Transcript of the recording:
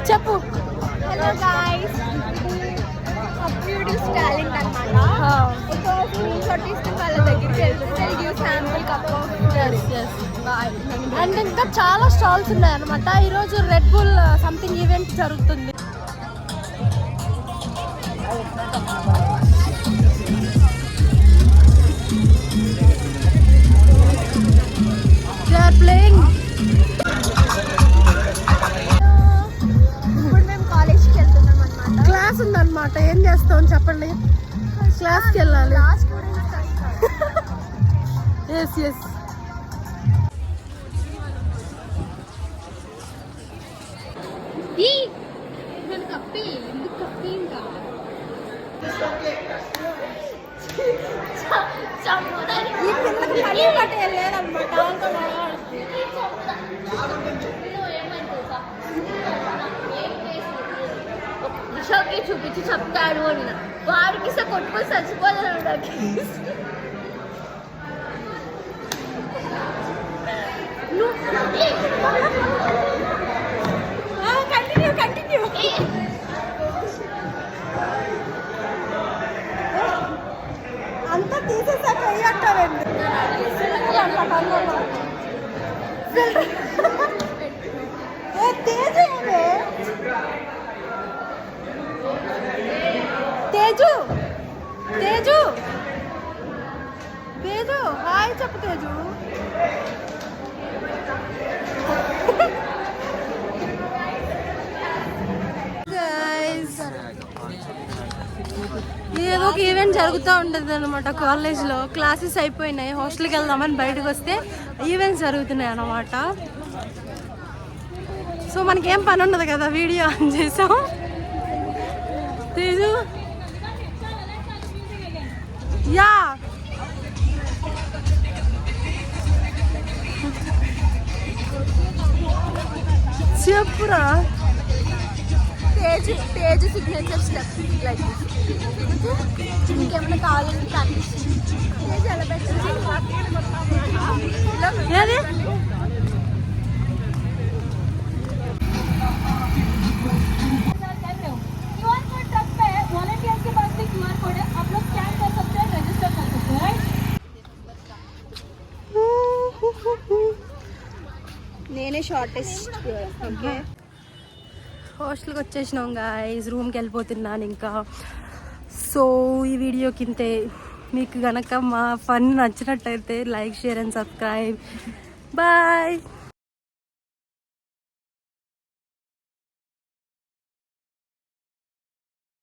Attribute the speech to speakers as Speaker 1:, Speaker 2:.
Speaker 1: చెప్పు.
Speaker 2: Hello guys, అప్యూడ్యూస్ talent అన్నమాట. ఎక్కువ స్క్రీన్ షాట్ తీసుకుని వాళ్ళ దగ్గరికి వెళ్తే give sample cup of boy.
Speaker 1: And ఇంకా చాలా స్టాల్స్ ఉన్నాయి అనమాట. ఈరోజు రెడ్ బుల్ సంథింగ్ ఈవెంట్ జరుగుతుంది. They are playing.
Speaker 2: ఇప్పుడు మేము కాలేజ్కి వెళ్తున్నాం అన్నమాట.
Speaker 1: క్లాస్ ఉందన్నమాట. ఏం చేస్తాం చెప్పండి. క్లాస్కి వెళ్ళాలి. Yes yes.
Speaker 2: ఈ పిల్లకి పని పట్టే లేదన్నమాట.
Speaker 3: షోకి చూపించి చెప్తాడు అని వాడికి కొట్టుకొని చచ్చిపోతాడు.
Speaker 2: Continue continue. అంతా తీసేసాక అయ్యట్టండి.
Speaker 1: తేజు తేజు తేజు హాయ్ చెప్పు తేజు. ఏదో ఒక ఈవెంట్ జరుగుతూ ఉంటుంది అనమాట కాలేజ్లో. క్లాసెస్ అయిపోయినాయి, హాస్టల్కి వెళ్దామని బయటకు వస్తే ఈవెంట్స్ జరుగుతున్నాయి అన్నమాట. సో మనకేం పని ఉండదు కదా, వీడియో ఆన్ చేసాం. తేజు యా చెప్పురా.
Speaker 2: తేజు సిగ్నేచర్ స్టెప్ లైక్ ఇంకేమైనా కావాలంటే ప్రాక్టీస్ తేజు ఎలా పెట్టాలి.
Speaker 1: ఏది
Speaker 2: నేనే షార్టెస్ట్. ఓకే,
Speaker 1: హాస్టల్కి వచ్చేసినాం గాయ్స్. రూమ్కి వెళ్ళిపోతున్నాను ఇంకా. సో ఈ వీడియో కింతే. మీకు కనుక మా ఫన్ నచ్చినట్టయితే like, share and subscribe. Bye.